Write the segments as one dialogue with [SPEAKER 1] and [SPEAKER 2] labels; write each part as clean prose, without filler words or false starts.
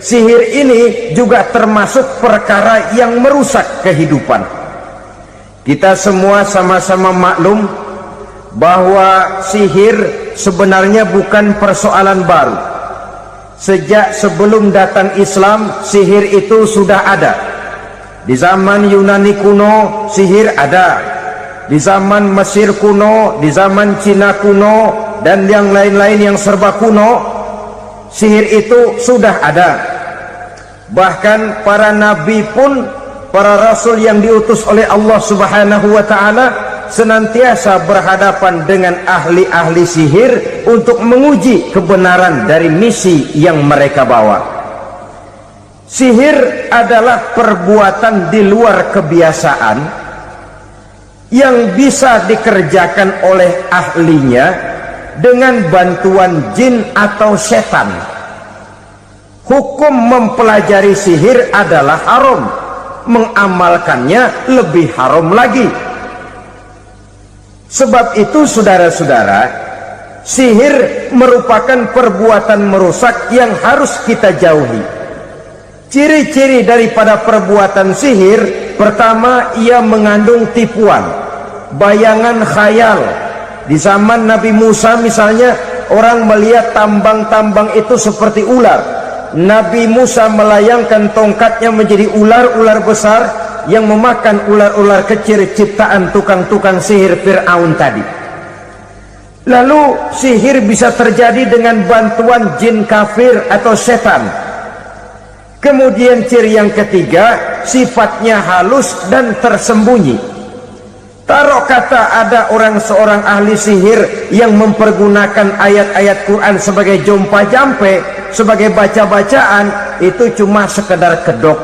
[SPEAKER 1] Sihir ini juga termasuk perkara yang merusak kehidupan. Kita semua sama-sama maklum bahwa sihir sebenarnya bukan persoalan baru. Sejak sebelum datang Islam, sihir itu sudah ada. Di zaman Yunani kuno, sihir ada. Di zaman Mesir kuno, di zaman Cina kuno, dan yang lain-lain yang serba kuno, sihir itu sudah ada. Bahkan para nabi pun, para rasul yang diutus oleh Allah Subhanahu wa ta'ala, senantiasa berhadapan dengan ahli-ahli sihir untuk menguji kebenaran dari misi yang mereka bawa. Sihir adalah perbuatan di luar kebiasaan yang bisa dikerjakan oleh ahlinya dengan bantuan jin atau setan. Hukum mempelajari sihir adalah haram, mengamalkannya lebih haram lagi. Sebab itu saudara-saudara, sihir merupakan perbuatan merusak yang harus kita jauhi. Ciri-ciri daripada perbuatan sihir, pertama, ia mengandung tipuan, bayangan khayal. Di zaman Nabi Musa misalnya, orang melihat tambang-tambang itu seperti ular. Nabi Musa melayangkan tongkatnya menjadi ular-ular besar yang memakan ular-ular kecil ciptaan tukang-tukang sihir Fir'aun tadi. Lalu sihir bisa terjadi dengan bantuan jin kafir atau setan. Kemudian ciri yang ketiga, sifatnya halus dan tersembunyi. Taruh kata ada seorang ahli sihir yang mempergunakan ayat-ayat Quran sebagai jompa-jampe, sebagai baca-bacaan, itu cuma sekedar kedok.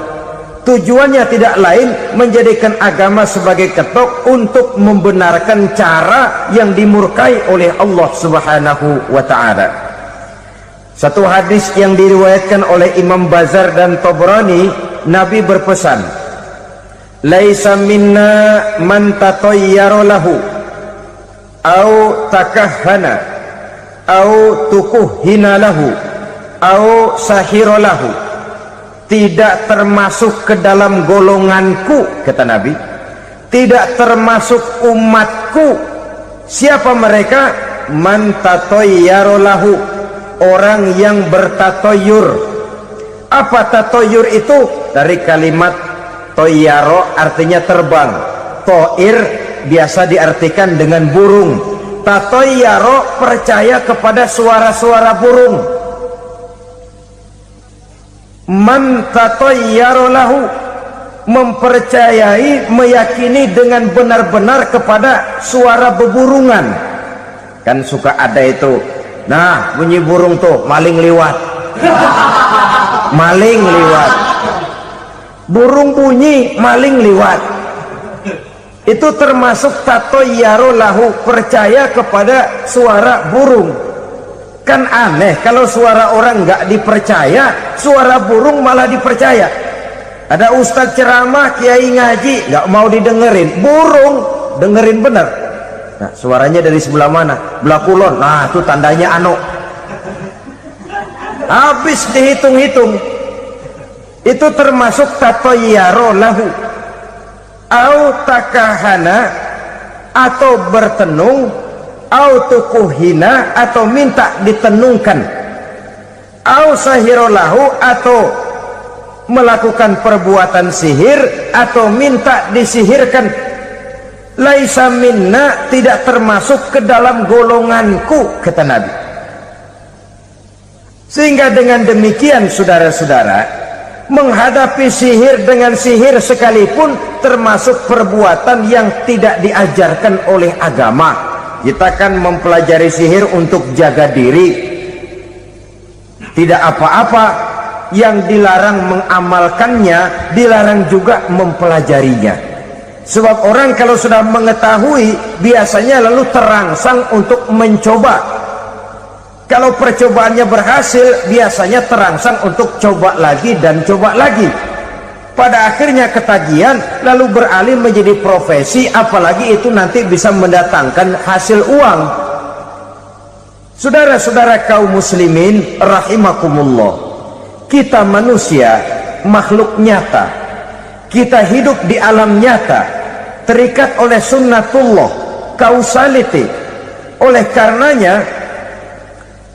[SPEAKER 1] Tujuannya tidak lain menjadikan agama sebagai ketok untuk membenarkan cara yang dimurkai oleh Allah Subhanahu wa ta'ala. Satu hadis yang diriwayatkan oleh Imam Bazar dan Tabrani, Nabi berpesan, "Laisa minna man tatayyara lahu au takahhana au tukuhhina lahu au sahira lahu." Tidak termasuk ke dalam golonganku, kata Nabi, tidak termasuk umatku. Siapa mereka? Man tatayyara lahu, orang yang bertatoyur. Apa tatoyur itu? Dari kalimat toyaro, artinya terbang. Toir biasa diartikan dengan burung. Tatoyaro percaya kepada suara-suara burung. Man tatayyara lahu, mempercayai, meyakini dengan benar-benar kepada suara beburungan. Kan suka ada itu, nah bunyi burung tuh, maling liwat. Maling liwat, burung bunyi, maling liwat. Itu termasuk tatayyara lahu, percaya kepada suara burung. Kan aneh kalau suara orang nggak dipercaya, suara burung malah dipercaya. Ada ustadz ceramah, kiai ngaji, nggak mau didengerin, burung dengerin bener. Nah, suaranya dari sebelah mana? Belah kulon. Nah, itu tandanya anu. Habis dihitung-hitung. Itu termasuk tatayyara lahu. Au takahana, atau bertenung, au tukuhina, atau minta ditenungkan, au sahirolahu, atau melakukan perbuatan sihir atau minta disihirkan. Laisa minna, tidak termasuk ke dalam golonganku, kata Nabi. Sehingga dengan demikian saudara-saudara, menghadapi sihir dengan sihir sekalipun termasuk perbuatan yang tidak diajarkan oleh agama. Kita kan mempelajari sihir untuk jaga diri, tidak apa-apa. Yang dilarang mengamalkannya, dilarang juga mempelajarinya. Sebab orang kalau sudah mengetahui, biasanya lalu terangsang untuk mencoba. Kalau percobaannya berhasil, biasanya terangsang untuk coba lagi dan coba lagi. Pada akhirnya ketagihan, lalu beralih menjadi profesi, apalagi itu nanti bisa mendatangkan hasil uang. Saudara-saudara kaum muslimin rahimakumullah, Kita manusia makhluk nyata, kita hidup di alam nyata, terikat oleh sunnatullah, causality. Oleh karenanya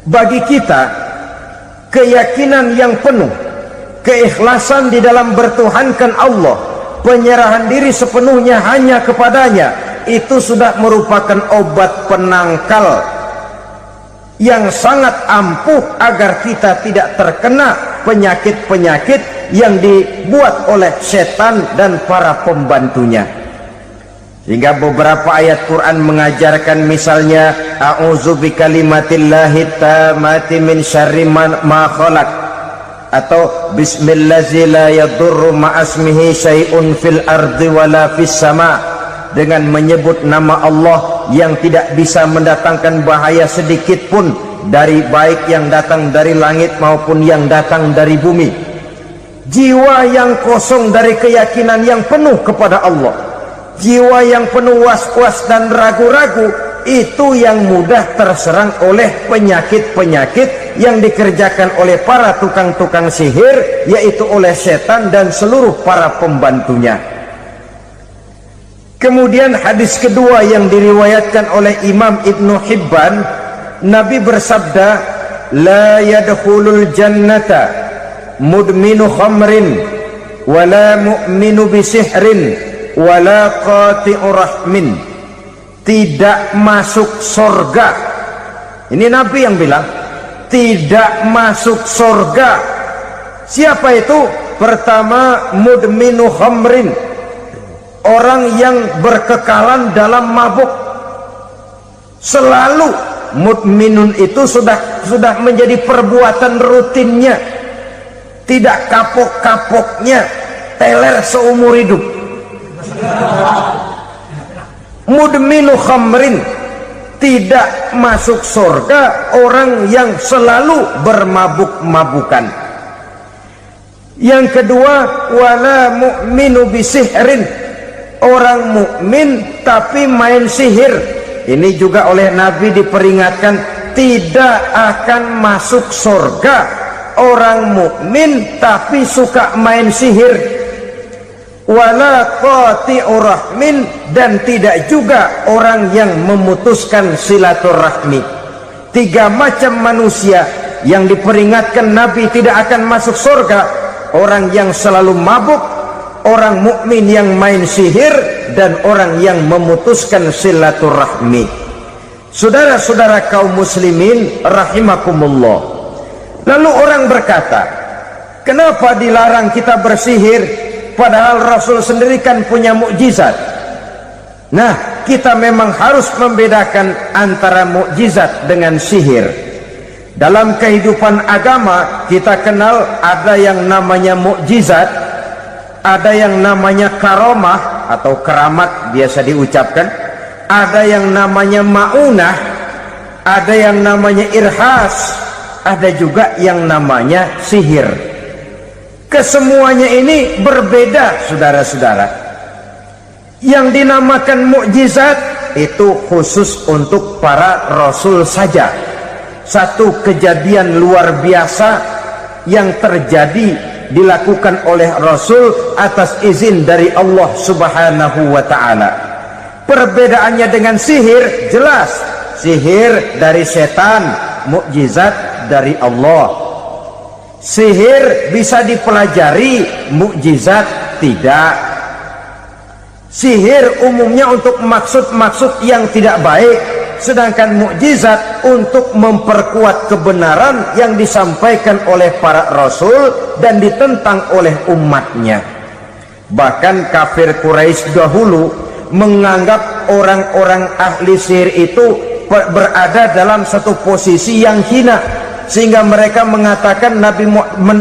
[SPEAKER 1] bagi kita keyakinan yang penuh, keikhlasan di dalam bertuhankan Allah, penyerahan diri sepenuhnya hanya kepadanya, itu sudah merupakan obat penangkal yang sangat ampuh agar kita tidak terkena penyakit-penyakit yang dibuat oleh setan dan para pembantunya. Sehingga beberapa ayat Quran mengajarkan, misalnya a'udzu bikalimatillahi tammati min syarri ma khalaq, atau bismillazi la yadurru ma'asmihi syai'un fil ardi wala fis sama, dengan menyebut nama Allah yang tidak bisa mendatangkan bahaya sedikit pun, dari baik yang datang dari langit maupun yang datang dari bumi. Jiwa yang kosong dari keyakinan yang penuh kepada Allah, jiwa yang penuh was-was dan ragu-ragu, itu yang mudah terserang oleh penyakit-penyakit yang dikerjakan oleh para tukang-tukang sihir, yaitu oleh setan dan seluruh para pembantunya. Kemudian hadis kedua yang diriwayatkan oleh Imam Ibnu Hibban, Nabi bersabda, la yadkhulul jannata mudminu khamrin wala mu'minu bisihrin wala qati'ur rahmin. Tidak masuk surga. Ini Nabi yang bilang, tidak masuk surga. Siapa itu? Pertama, mudminu khamrin, orang yang berkekalan dalam mabuk. Selalu mudminun itu sudah menjadi perbuatan rutinnya, tidak kapok-kapoknya, teler seumur hidup. Mudminu khamrin, tidak masuk surga orang yang selalu bermabuk-mabukan. Yang kedua, wala mu'minu bisihrin, orang mukmin tapi main sihir. Ini juga oleh Nabi diperingatkan, tidak akan masuk surga orang mukmin tapi suka main sihir. Wala qati'ur rahmin, dan tidak juga orang yang memutuskan silaturahmi. Tiga macam manusia yang diperingatkan Nabi tidak akan masuk surga: orang yang selalu mabuk, orang mukmin yang main sihir, dan orang yang memutuskan silaturahmi. Saudara-saudara kaum muslimin rahimakumullah. Lalu orang berkata, kenapa dilarang kita bersihir? Padahal Rasul sendiri kan punya mukjizat. Nah, kita memang harus membedakan antara mukjizat dengan sihir. Dalam kehidupan agama kita kenal ada yang namanya mukjizat, ada yang namanya karomah atau keramat biasa diucapkan, ada yang namanya maunah, ada yang namanya irhas, ada juga yang namanya sihir. Kesemuanya ini berbeda, saudara-saudara. Yang dinamakan mukjizat itu khusus untuk para rasul saja. Satu kejadian luar biasa yang terjadi dilakukan oleh rasul atas izin dari Allah Subhanahu wa ta'ala. Perbedaannya dengan sihir jelas. Sihir dari setan, mukjizat dari Allah. Sihir bisa dipelajari, mukjizat tidak. Sihir umumnya untuk maksud-maksud yang tidak baik, sedangkan mukjizat untuk memperkuat kebenaran yang disampaikan oleh para rasul dan ditentang oleh umatnya. Bahkan kafir Quraisy dahulu menganggap orang-orang ahli sihir itu berada dalam satu posisi yang hina, sehingga mereka mengatakan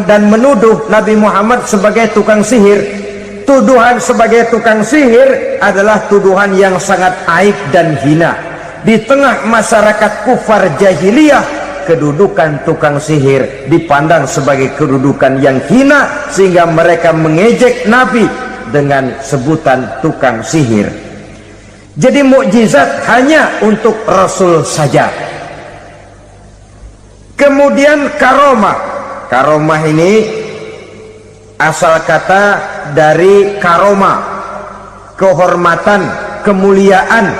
[SPEAKER 1] dan menuduh Nabi Muhammad sebagai tukang sihir. Tuduhan sebagai tukang sihir adalah tuduhan yang sangat aib dan hina. Di tengah masyarakat kufar jahiliyah, kedudukan tukang sihir dipandang sebagai kedudukan yang hina, sehingga mereka mengejek Nabi dengan sebutan tukang sihir. Jadi mukjizat hanya untuk Rasul saja. Kemudian karomah. Karomah ini asal kata dari karoma, kehormatan, kemuliaan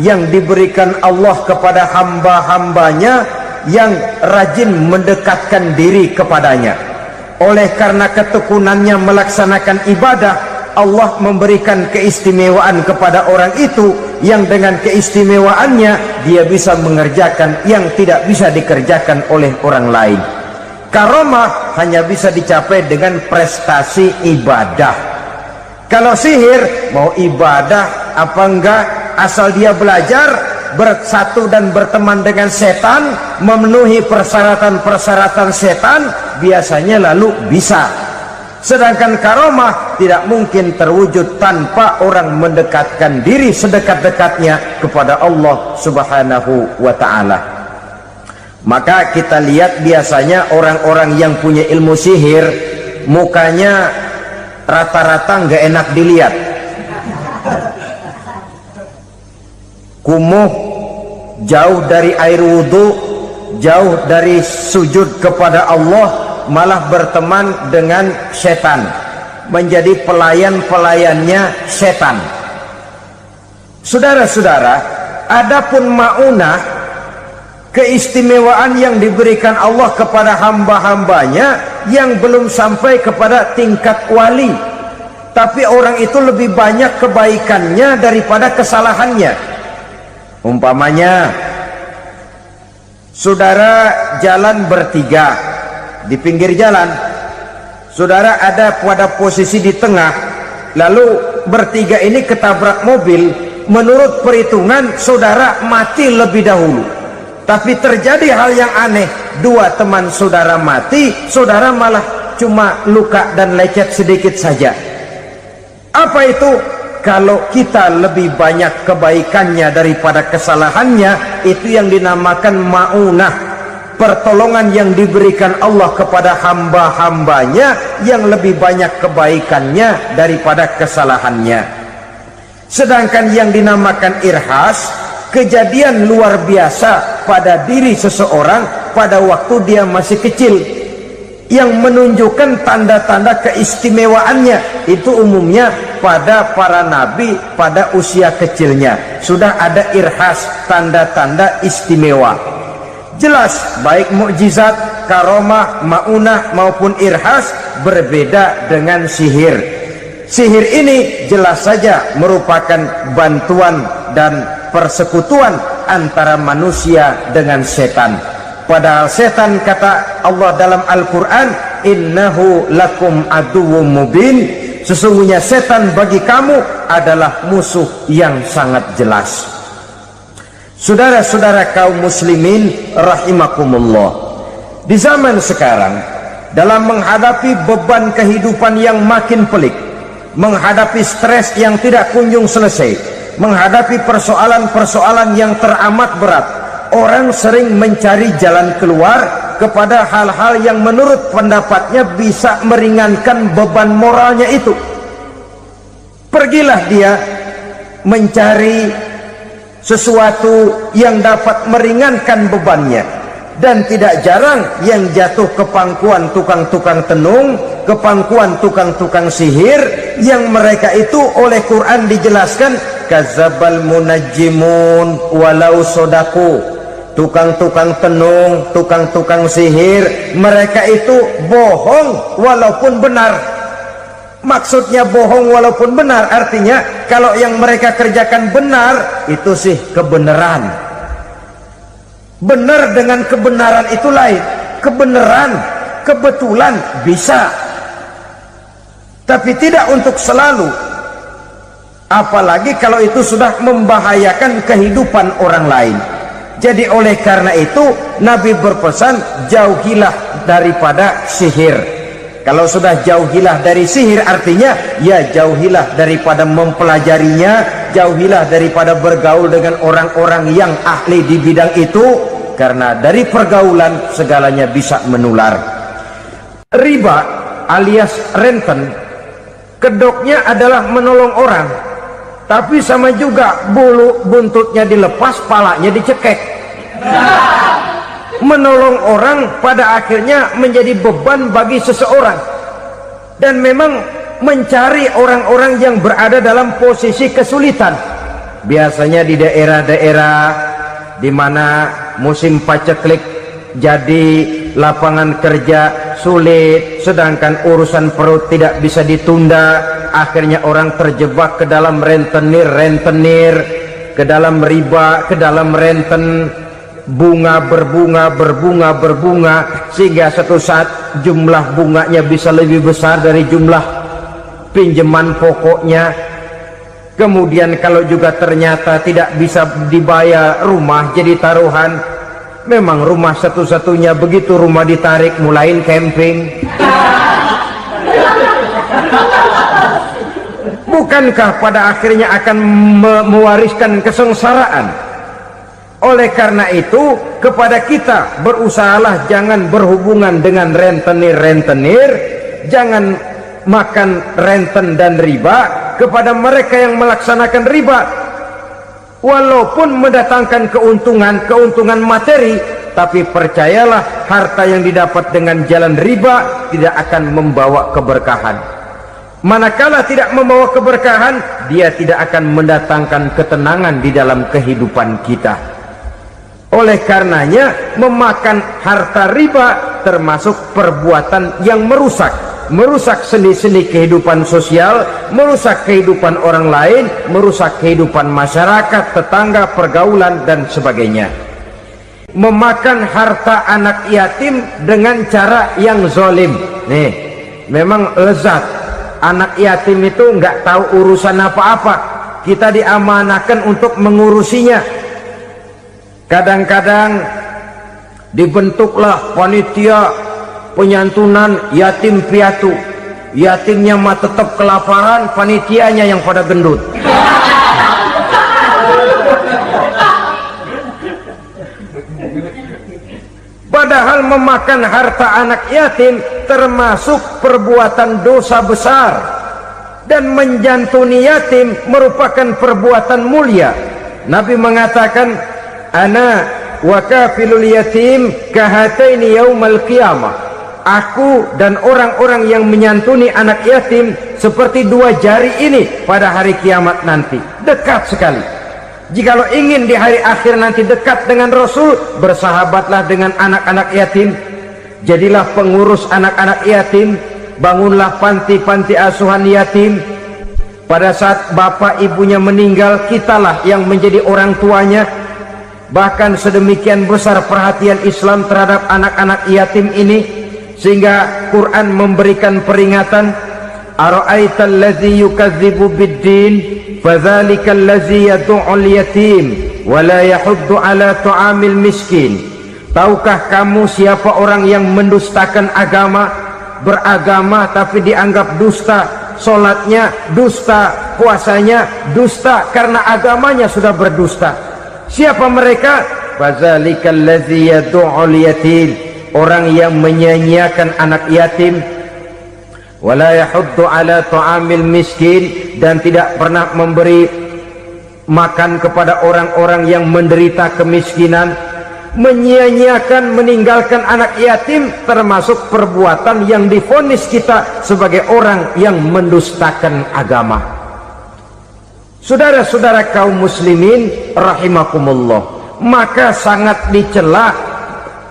[SPEAKER 1] yang diberikan Allah kepada hamba-hambanya yang rajin mendekatkan diri kepadanya. Oleh karena ketekunannya melaksanakan ibadah, Allah memberikan keistimewaan kepada orang itu, yang dengan keistimewaannya dia bisa mengerjakan yang tidak bisa dikerjakan oleh orang lain. Karomah hanya bisa dicapai dengan prestasi ibadah. Kalau sihir, mau ibadah apa enggak, asal dia belajar, bersatu dan berteman dengan setan, memenuhi persyaratan-persyaratan setan, biasanya lalu bisa. Sedangkan karomah tidak mungkin terwujud tanpa orang mendekatkan diri sedekat-dekatnya kepada Allah Subhanahu wa ta'ala. Maka kita lihat biasanya orang-orang yang punya ilmu sihir, mukanya rata-rata nggak enak dilihat, kumuh, jauh dari air wudhu, jauh dari sujud kepada Allah, malah berteman dengan setan, menjadi pelayan-pelayannya setan. Saudara-saudara, adapun maunah, keistimewaan yang diberikan Allah kepada hamba-hambanya yang belum sampai kepada tingkat wali, tapi orang itu lebih banyak kebaikannya daripada kesalahannya. Umpamanya, saudara jalan bertiga di pinggir jalan, saudara ada pada posisi di tengah, lalu bertiga ini ketabrak mobil. Menurut perhitungan saudara mati lebih dahulu, tapi terjadi hal yang aneh, dua teman saudara mati, saudara malah cuma luka dan lecet sedikit saja. Apa itu? Kalau kita lebih banyak kebaikannya daripada kesalahannya, itu yang dinamakan maunah, pertolongan yang diberikan Allah kepada hamba-hambanya yang lebih banyak kebaikannya daripada kesalahannya. Sedangkan yang dinamakan irhas, kejadian luar biasa pada diri seseorang pada waktu dia masih kecil, yang menunjukkan tanda-tanda keistimewaannya. Itu umumnya pada para nabi pada usia kecilnya sudah ada irhas, tanda-tanda istimewa. Jelas baik mukjizat, karomah, maunah maupun irhas berbeda dengan sihir. Sihir ini jelas saja merupakan bantuan dan persekutuan antara manusia dengan setan. Padahal setan, kata Allah dalam Al-Quran, innahu lakum aduwwum mubin, sesungguhnya setan bagi kamu adalah musuh yang sangat jelas. Saudara-saudara kaum muslimin rahimakumullah, di zaman sekarang dalam menghadapi beban kehidupan yang makin pelik, menghadapi stres yang tidak kunjung selesai, menghadapi persoalan-persoalan yang teramat berat, orang sering mencari jalan keluar kepada hal-hal yang menurut pendapatnya bisa meringankan beban moralnya itu. Pergilah dia mencari sesuatu yang dapat meringankan bebannya, dan tidak jarang yang jatuh ke pangkuan tukang-tukang tenung, ke pangkuan tukang-tukang sihir, yang mereka itu oleh Quran dijelaskan kadzabal munajjimun walau sodaku. Tukang-tukang tenung, tukang-tukang sihir, mereka itu bohong walaupun benar. Maksudnya bohong walaupun benar, artinya kalau yang mereka kerjakan benar, itu sih kebenaran. Benar dengan kebenaran itu lain. Kebenaran, kebetulan bisa, tapi tidak untuk selalu. Apalagi kalau itu sudah membahayakan kehidupan orang lain. Jadi oleh karena itu Nabi berpesan, jauhilah daripada sihir. Kalau sudah jauhilah dari sihir, artinya ya jauhilah daripada mempelajarinya, jauhilah daripada bergaul dengan orang-orang yang ahli di bidang itu, karena dari pergaulan segalanya bisa menular. Riba alias renten, kedoknya adalah menolong orang, tapi sama juga bulu buntutnya dilepas, palanya dicekek. menolong orang pada akhirnya menjadi beban bagi seseorang, dan memang mencari orang-orang yang berada dalam posisi kesulitan. Biasanya di daerah-daerah di mana musim paceklik, jadi lapangan kerja sulit, sedangkan urusan perut tidak bisa ditunda, akhirnya orang terjebak ke dalam rentenir, ke dalam riba, ke dalam renten, bunga berbunga, sehingga satu saat jumlah bunganya bisa lebih besar dari jumlah pinjaman pokoknya. Kemudian kalau juga ternyata tidak bisa dibayar, rumah jadi taruhan. Memang rumah satu-satunya, begitu rumah ditarik mulain camping. Bukankah pada akhirnya akan mewariskan kesengsaraan? Oleh karena itu, kepada kita berusahalah jangan berhubungan dengan rentenir, jangan makan renten dan riba. Kepada mereka yang melaksanakan riba, walaupun mendatangkan keuntungan materi, tapi percayalah, harta yang didapat dengan jalan riba tidak akan membawa keberkahan. Manakala tidak membawa keberkahan, dia tidak akan mendatangkan ketenangan di dalam kehidupan kita. Oleh karenanya, memakan harta riba termasuk perbuatan yang merusak sendi-sendi kehidupan sosial, merusak kehidupan orang lain, merusak kehidupan masyarakat, tetangga, pergaulan, dan sebagainya. Memakan harta anak yatim dengan cara yang zalim. Nih, memang lezat. Anak yatim itu nggak tahu urusan apa-apa, kita diamanahkan untuk mengurusinya. Kadang-kadang dibentuklah panitia penyantunan yatim piatu, yatimnya mah tetap kelaparan, panitianya yang pada gendut. Padahal memakan harta anak yatim termasuk perbuatan dosa besar, dan menjantuni yatim merupakan perbuatan mulia. Nabi mengatakan, ana wa kafilul yatim kahataini yaumal qiyamah. Aku dan orang-orang yang menyantuni anak yatim seperti dua jari ini pada hari kiamat nanti. Dekat sekali. Jikalau ingin di hari akhir nanti dekat dengan Rasul, bersahabatlah dengan anak-anak yatim. Jadilah pengurus anak-anak yatim. Bangunlah panti-panti asuhan yatim. Pada saat bapak ibunya meninggal, kitalah yang menjadi orang tuanya. Bahkan sedemikian besar perhatian Islam terhadap anak-anak yatim ini, sehingga Quran memberikan peringatan, ara'aital ladzi yukadzibu bid-din fadzalikal ladzi yad'ul yatim wa la yahuddu ala ta'amil miskin. Tahukah kamu siapa orang yang mendustakan agama, beragama tapi dianggap dusta, salatnya dusta, puasanya dusta karena agamanya sudah berdusta. Siapa mereka? Fadzalikal ladzi yad'ul yatim, orang yang menyia-nyiakan anak yatim, wala yahuddu ala ta'amil miskin, dan tidak pernah memberi makan kepada orang-orang yang menderita kemiskinan. Menyia-nyiakan, meninggalkan anak yatim termasuk perbuatan yang divonis kita sebagai orang yang mendustakan agama. Saudara-saudara kaum muslimin rahimakumullah, maka sangat dicela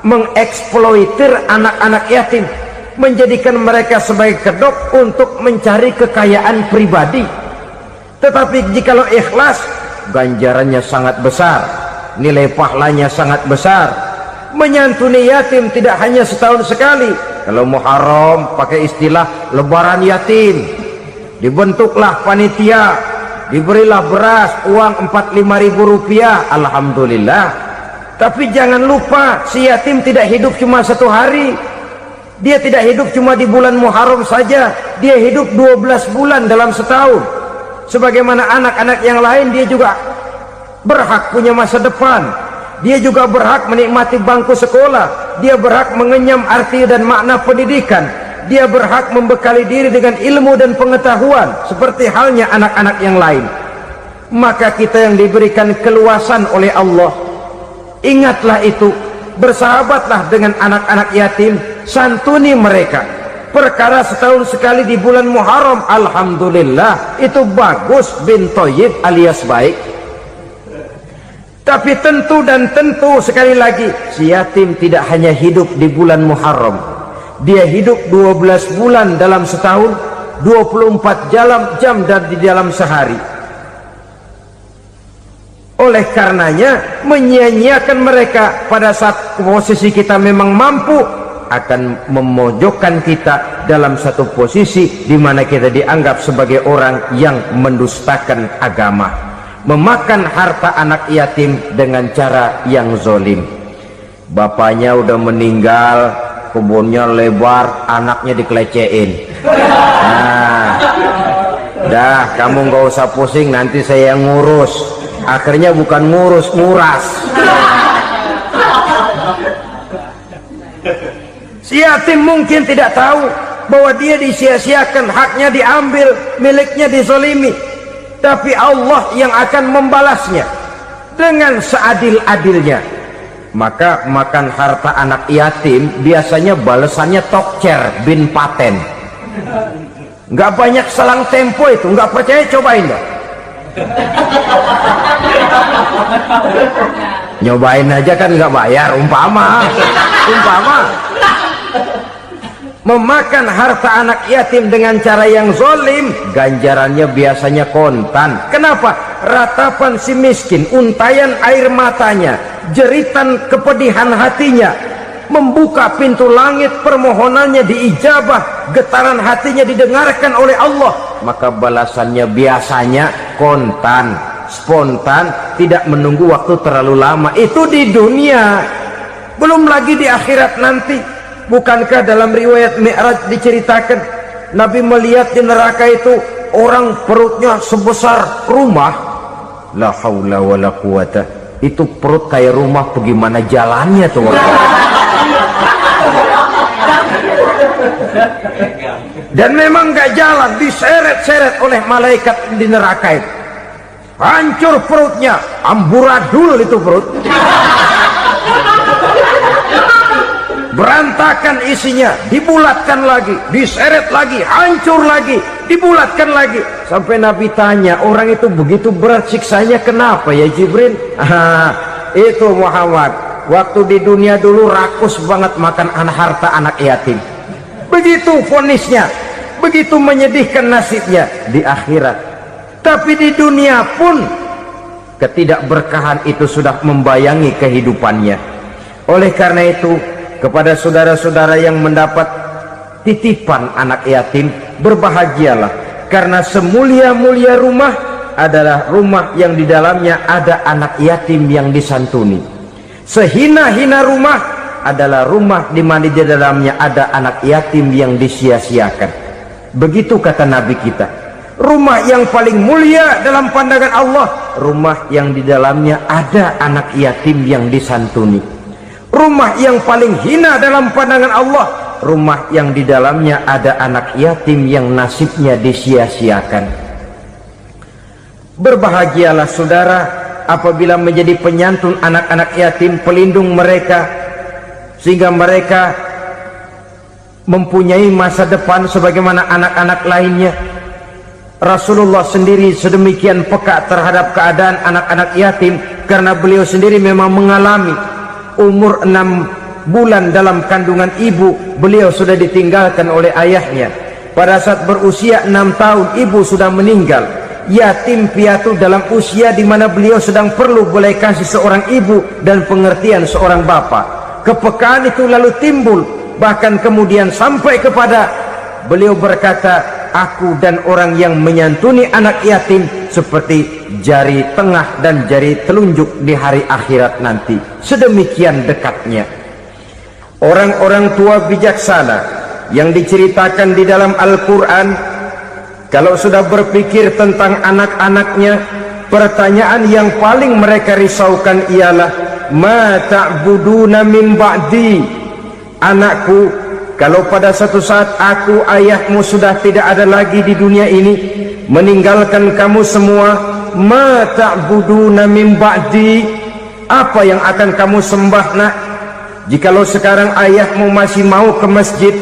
[SPEAKER 1] mengeksploitir anak-anak yatim, menjadikan mereka sebagai kedok untuk mencari kekayaan pribadi. Tetapi jikalau ikhlas, ganjarannya sangat besar, nilai pahalanya sangat besar. Menyantuni yatim tidak hanya setahun sekali. Kalau Muharram pakai istilah lebaran yatim, dibentuklah panitia, diberilah beras, uang 45.000 rupiah, alhamdulillah. Tapi jangan lupa, si yatim tidak hidup cuma satu hari. Dia tidak hidup cuma di bulan Muharram saja, dia hidup 12 bulan dalam setahun. Sebagaimana anak-anak yang lain, dia juga berhak punya masa depan. Dia juga berhak menikmati bangku sekolah. Dia berhak mengenyam arti dan makna pendidikan. Dia berhak membekali diri dengan ilmu dan pengetahuan seperti halnya anak-anak yang lain. Maka kita yang diberikan keluasan oleh Allah, ingatlah itu. bersahabatlah dengan anak-anak yatim, santuni mereka. Perkara setahun sekali di bulan Muharram, alhamdulillah, itu bagus, bin Thayyib alias baik. Tapi tentu dan tentu, sekali lagi, si yatim tidak hanya hidup di bulan Muharram, dia hidup 12 bulan dalam setahun, 24 jam dan di dalam sehari. Oleh karenanya, menyia-nyiakan mereka pada saat posisi kita memang mampu akan memojokkan kita dalam satu posisi di mana kita dianggap sebagai orang yang mendustakan agama, memakan harta anak yatim dengan cara yang zolim. Bapaknya udah meninggal, kebunnya lebar, anaknya dikelecehin. Nah, dah kamu nggak usah pusing, nanti saya yang ngurus. Akhirnya bukan ngurus, nguras. Si yatim mungkin tidak tahu bahwa dia disia-siakan, haknya diambil, miliknya dizolimi. Tapi Allah yang akan membalasnya dengan seadil-adilnya. Maka makan harta anak yatim biasanya balasannya tokcer bin paten. Nggak banyak selang tempo itu, nggak percaya cobain dong. Nyobain aja kan nggak bayar, umpama memakan harta anak yatim dengan cara yang zolim, ganjarannya biasanya kontan. Kenapa? Ratapan si miskin, untayan air matanya, jeritan kepedihan hatinya, membuka pintu langit, permohonannya diijabah, getaran hatinya didengarkan oleh Allah, maka balasannya biasanya kontan, spontan, tidak menunggu waktu terlalu lama. Itu di dunia, belum lagi di akhirat nanti. Bukankah dalam riwayat Mi'raj diceritakan Nabi melihat di neraka itu orang perutnya sebesar rumah? La haula wala quwata. Itu perut kayak rumah, bagaimana jalannya tuh? Dan memang gak jalan, diseret-seret oleh malaikat di neraka itu. Hancur perutnya, amburadul itu perut. Berantakan isinya, dibulatkan lagi, diseret lagi, hancur lagi, dibulatkan lagi. Sampai Nabi tanya, orang itu begitu berat siksanya kenapa ya Jibril? Itu Muhammad, waktu di dunia dulu rakus banget makan harta anak yatim. Begitu vonisnya, begitu menyedihkan nasibnya di akhirat. Tapi di dunia pun ketidakberkahan itu sudah membayangi kehidupannya. Oleh karena itu, kepada saudara-saudara yang mendapat titipan anak yatim, berbahagialah, karena semulia-mulia rumah adalah rumah yang di dalamnya ada anak yatim yang disantuni. Sehina-hina rumah adalah rumah di mana di dalamnya ada anak yatim yang disia-siakan. Begitu kata Nabi kita. Rumah yang paling mulia dalam pandangan Allah, rumah yang di dalamnya ada anak yatim yang disantuni. Rumah yang paling hina dalam pandangan Allah, rumah yang di dalamnya ada anak yatim yang nasibnya disia-siakan. Berbahagialah saudara apabila menjadi penyantun anak-anak yatim, pelindung mereka, sehingga mereka mempunyai masa depan sebagaimana anak-anak lainnya. Rasulullah sendiri sedemikian peka terhadap keadaan anak-anak yatim karena beliau sendiri memang mengalami. Umur 6 bulan dalam kandungan ibu, beliau sudah ditinggalkan oleh ayahnya. Pada saat berusia 6 tahun, ibu sudah meninggal. Yatim piatu dalam usia di mana beliau sedang perlu belas kasih seorang ibu dan pengertian seorang bapak. Kepekaan itu lalu timbul, bahkan kemudian sampai kepada beliau berkata, aku dan orang yang menyantuni anak yatim seperti jari tengah dan jari telunjuk di hari akhirat nanti. Sedemikian dekatnya. Orang-orang tua bijaksana yang diceritakan di dalam Al-Quran, kalau sudah berpikir tentang anak-anaknya, pertanyaan yang paling mereka risaukan ialah, ma ta'buduna min ba'di? Anakku, kalau pada satu saat aku, ayahmu sudah tidak ada lagi di dunia ini, meninggalkan kamu semua, ma ta'buduna min ba'di? Apa yang akan kamu sembah nak? jikalau sekarang ayahmu masih mau ke masjid,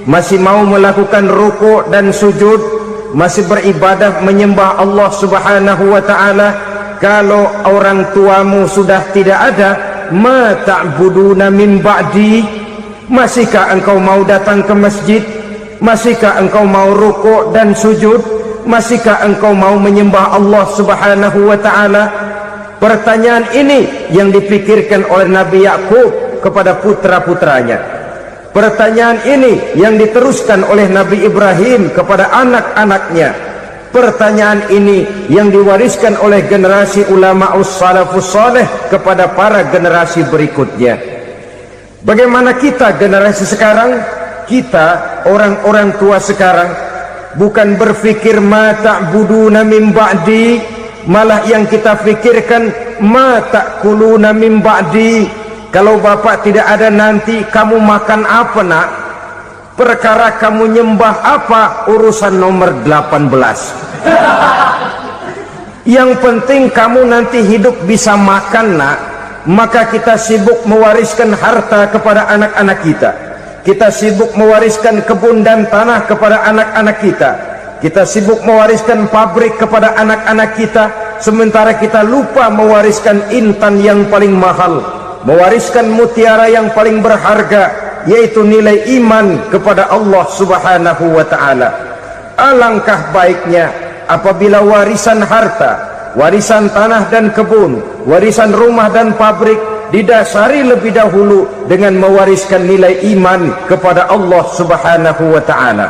[SPEAKER 1] masih mau melakukan rukuk dan sujud, masih beribadah menyembah Allah Subhanahu wa ta'ala, kalau orang tuamu sudah tidak ada, ma ta'buduna min ba'di, masihkah engkau mau datang ke masjid? Masihkah engkau mau rukuk dan sujud? Masihkah engkau mau menyembah Allah Subhanahu wa ta'ala? Pertanyaan ini yang dipikirkan oleh Nabi Yakub kepada putra-putranya. Pertanyaan ini yang diteruskan oleh Nabi Ibrahim kepada anak-anaknya. Pertanyaan ini yang diwariskan oleh generasi ulama salafus saleh kepada para generasi berikutnya. Bagaimana kita generasi sekarang? Kita orang-orang tua sekarang bukan berfikir ma ta'buduna min ba'di, malah yang kita fikirkan ma ta'kuluna min ba'di. Kalau bapak tidak ada nanti kamu makan apa nak? Perkara kamu nyembah apa? Urusan nomor 18. Yang penting kamu nanti hidup bisa makan nak. Maka kita sibuk mewariskan harta kepada anak-anak kita. Kita sibuk mewariskan kebun dan tanah kepada anak-anak kita. Kita sibuk mewariskan pabrik kepada anak-anak kita, sementara kita lupa mewariskan intan yang paling mahal, mewariskan mutiara yang paling berharga, yaitu nilai iman kepada Allah Subhanahu wa ta'ala. Alangkah baiknya apabila warisan harta, warisan tanah dan kebun, warisan rumah dan pabrik didasari lebih dahulu dengan mewariskan nilai iman kepada Allah Subhanahu wa ta'ala.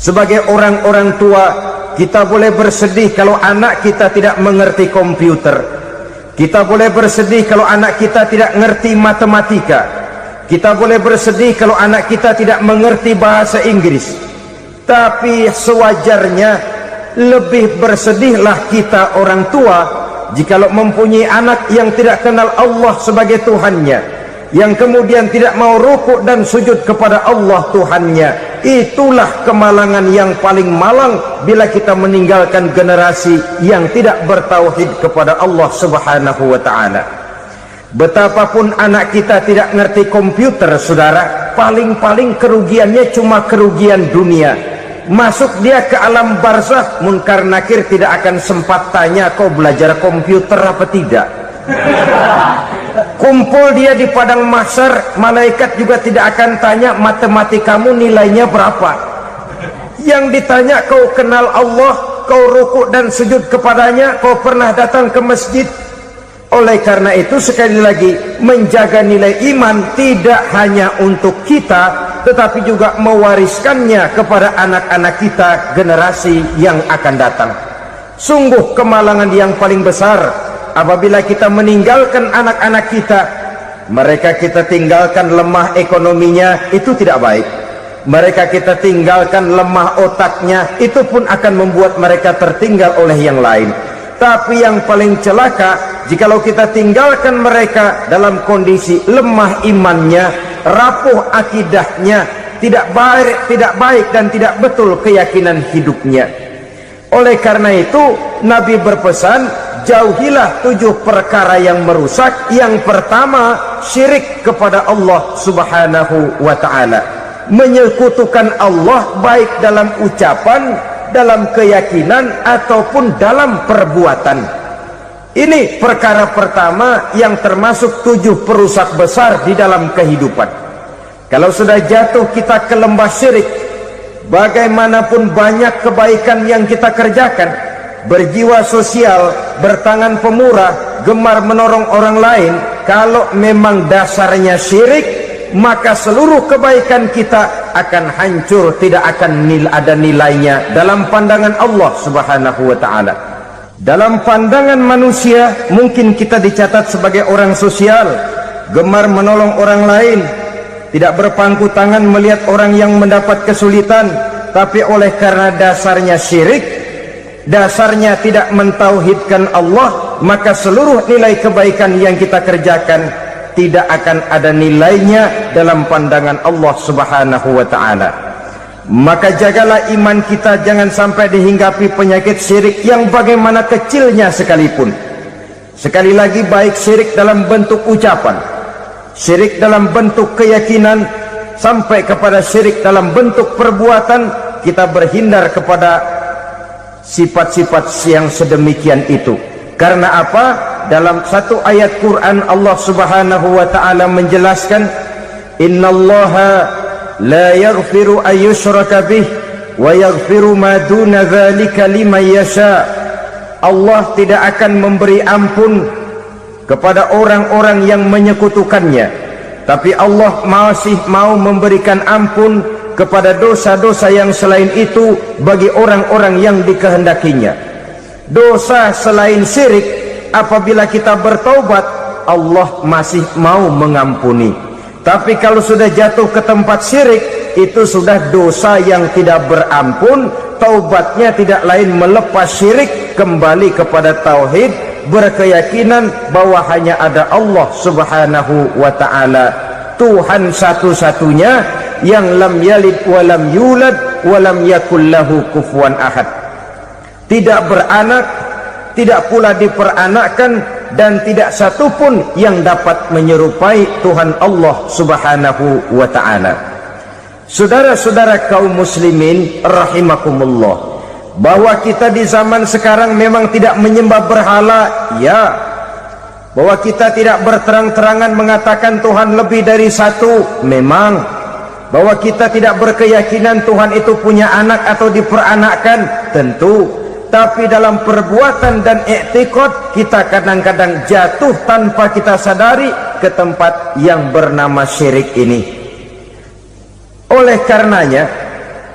[SPEAKER 1] Sebagai orang-orang tua, kita boleh bersedih kalau anak kita tidak mengerti komputer. Kita boleh bersedih kalau anak kita tidak mengerti matematika. Kita boleh bersedih kalau anak kita tidak mengerti bahasa Inggris. Tapi sewajarnya lebih bersedihlah kita orang tua jikalau mempunyai anak yang tidak kenal Allah sebagai Tuhannya, yang kemudian tidak mau rukuk dan sujud kepada Allah Tuhannya. Itulah kemalangan yang paling malang bila kita meninggalkan generasi yang tidak bertauhid kepada Allah Subhanahu wa ta'ala. Betapapun anak kita tidak ngerti komputer, saudara, paling-paling kerugiannya cuma kerugian dunia. Masuk dia ke alam barzakh, munkar nakir tidak akan sempat tanya kau belajar komputer apa tidak. Kumpul dia di padang mahsyar, malaikat juga tidak akan tanya matematikamu nilainya berapa. Yang ditanya kau kenal Allah, kau rukuk dan sujud kepadanya, kau pernah datang ke masjid. Oleh karena itu sekali lagi, menjaga nilai iman tidak hanya untuk kita, tetapi juga mewariskannya kepada anak-anak kita generasi yang akan datang. Sungguh kemalangan yang paling besar apabila kita meninggalkan anak-anak kita. Mereka kita tinggalkan lemah ekonominya, itu tidak baik. Mereka kita tinggalkan lemah otaknya, itu pun akan membuat mereka tertinggal oleh yang lain. Tapi yang paling celaka, jikalau kita tinggalkan mereka dalam kondisi lemah imannya, rapuh akidahnya, tidak baik dan tidak betul keyakinan hidupnya. Oleh karena itu Nabi berpesan, jauhilah 7 perkara yang merusak. Yang pertama, syirik kepada Allah Subhanahu wa ta'ala, menyekutukan Allah baik dalam ucapan, dalam keyakinan ataupun dalam perbuatan. Ini perkara pertama yang termasuk 7 perusak besar di dalam kehidupan. Kalau sudah jatuh kita ke lembah syirik, bagaimanapun banyak kebaikan yang kita kerjakan, berjiwa sosial, bertangan pemurah, gemar menolong orang lain, kalau memang dasarnya syirik, maka seluruh kebaikan kita akan hancur, tidak akan ada nilainya dalam pandangan Allah Subhanahu wa ta'ala. Dalam pandangan manusia mungkin kita dicatat sebagai orang sosial, gemar menolong orang lain, tidak berpangku tangan melihat orang yang mendapat kesulitan. Tapi oleh karena dasarnya syirik, dasarnya tidak mentauhidkan Allah, maka seluruh nilai kebaikan yang kita kerjakan tidak akan ada nilainya dalam pandangan Allah Subhanahu wa ta'ala. Maka jagalah iman kita, jangan sampai dihinggapi penyakit syirik yang bagaimana kecilnya sekalipun. Sekali lagi, baik syirik dalam bentuk ucapan, syirik dalam bentuk keyakinan sampai kepada syirik dalam bentuk perbuatan, kita berhindar kepada sifat-sifat yang sedemikian itu. Karena apa? Dalam satu ayat Quran Allah Subhanahu wa taala menjelaskan, innallaha la yaghfiru ayyushraka bih wa yaghfiru ma duna dzalika liman yasha. Allah tidak akan memberi ampun kepada orang-orang yang menyekutukannya, tapi Allah masih mau memberikan ampun kepada dosa-dosa yang selain itu bagi orang-orang yang dikehendakinya. Dosa selain syirik, apabila kita bertaubat, Allah masih mau mengampuni. Tapi kalau sudah jatuh ke tempat syirik, itu sudah dosa yang tidak berampun. Taubatnya tidak lain melepas syirik, kembali kepada tauhid, berkeyakinan bahwa hanya ada Allah Subhanahu wa ta'ala, Tuhan satu-satunya yang lam yalid wa lam yulad wa lam yakul lahu kufuwan ahad. Tidak beranak, tidak pula diperanakkan, dan tidak satupun yang dapat menyerupai Tuhan Allah Subhanahu wa ta'ala. Saudara-saudara kaum muslimin rahimakumullah, bahwa kita di zaman sekarang memang tidak menyembah berhala, ya. Bahwa kita tidak berterang-terangan mengatakan Tuhan lebih dari satu, memang. Bahwa kita tidak berkeyakinan Tuhan itu punya anak atau diperanakkan, tentu. Tapi dalam perbuatan dan i'tiqad, kita kadang-kadang jatuh tanpa kita sadari ke tempat yang bernama syirik ini. Oleh karenanya,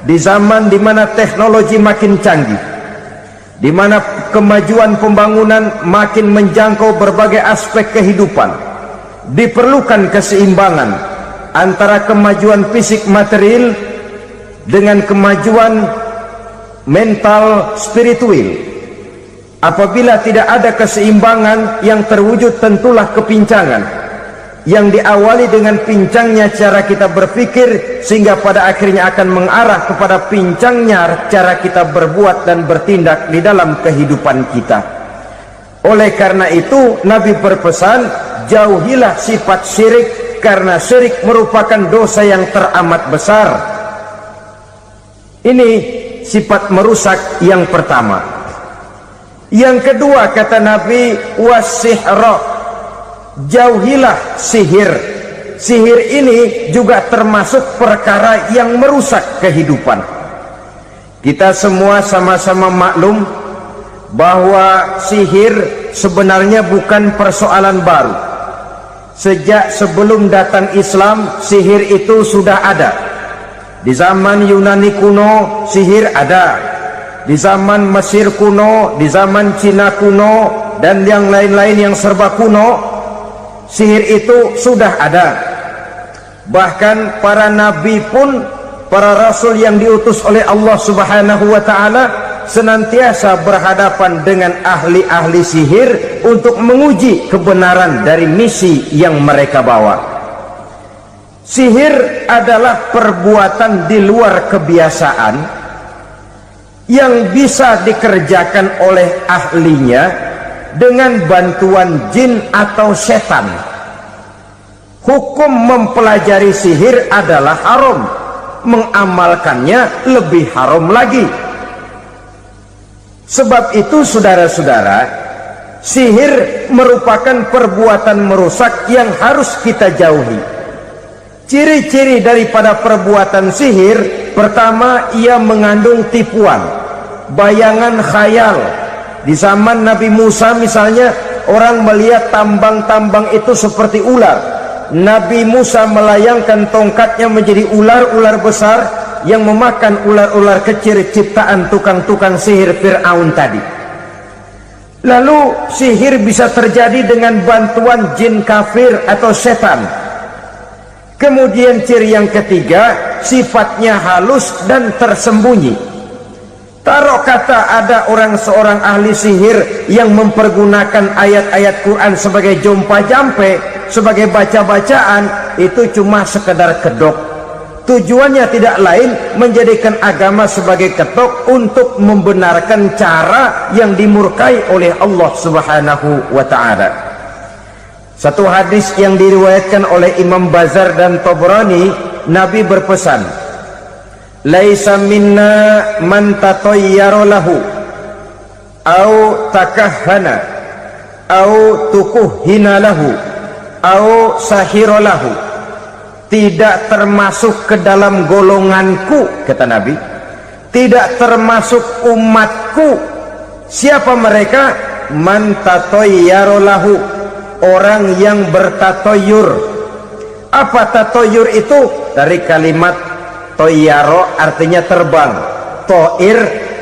[SPEAKER 1] di zaman di mana teknologi makin canggih, di mana kemajuan pembangunan makin menjangkau berbagai aspek kehidupan, diperlukan keseimbangan antara kemajuan fisik material dengan kemajuan mental spiritual. Apabila tidak ada keseimbangan yang terwujud, tentulah kepincangan yang diawali dengan pincangnya cara kita berpikir, sehingga pada akhirnya akan mengarah kepada pincangnya cara kita berbuat dan bertindak di dalam kehidupan kita. Oleh karena itu Nabi berpesan, jauhilah sifat syirik, karena syirik merupakan dosa yang teramat besar. Ini sifat merusak yang pertama. Yang kedua, kata Nabi, wasihra, jauhilah sihir. Sihir ini juga termasuk perkara yang merusak kehidupan. Kita semua sama-sama maklum bahwa sihir sebenarnya bukan persoalan baru. Sejak sebelum datang Islam, sihir itu sudah ada. Di zaman Yunani kuno, sihir ada. Di zaman Mesir kuno, di zaman Cina kuno, dan yang lain-lain yang serba kuno, sihir itu sudah ada. Bahkan para nabi pun, para rasul yang diutus oleh Allah Subhanahu wa ta'ala, senantiasa berhadapan dengan ahli-ahli sihir untuk menguji kebenaran dari misi yang mereka bawa. Sihir adalah perbuatan di luar kebiasaan yang bisa dikerjakan oleh ahlinya dengan bantuan jin atau setan. Hukum mempelajari sihir adalah haram, mengamalkannya lebih haram lagi. Sebab itu saudara-saudara, sihir merupakan perbuatan merusak yang harus kita jauhi. Ciri-ciri daripada perbuatan sihir, pertama, ia mengandung tipuan, bayangan khayal. Di zaman Nabi Musa misalnya, orang melihat tambang-tambang itu seperti ular. Nabi Musa melayangkan tongkatnya menjadi ular-ular besar yang memakan ular-ular kecil ciptaan tukang-tukang sihir Fir'aun tadi. Lalu sihir bisa terjadi dengan bantuan jin kafir atau setan. Kemudian ciri yang ketiga, sifatnya halus dan tersembunyi. Taruh kata ada seorang ahli sihir yang mempergunakan ayat-ayat Quran sebagai jompa-jampe, sebagai baca-bacaan, itu cuma sekedar kedok. Tujuannya tidak lain menjadikan agama sebagai ketok untuk membenarkan cara yang dimurkai oleh Allah Subhanahu wa ta'ala. Satu hadis yang diriwayatkan oleh Imam Bazar dan Tabrani, Nabi berpesan, laisa minna man tatayyara lahu au takahhana au tukuhina lahu au sahira lahu. Tidak termasuk ke dalam golonganku, kata Nabi, tidak termasuk umatku. Siapa mereka? Man tatayyara lahu, orang yang bertatoyur. Apa tatoyur itu? Dari kalimat toyaro, artinya terbang. Toir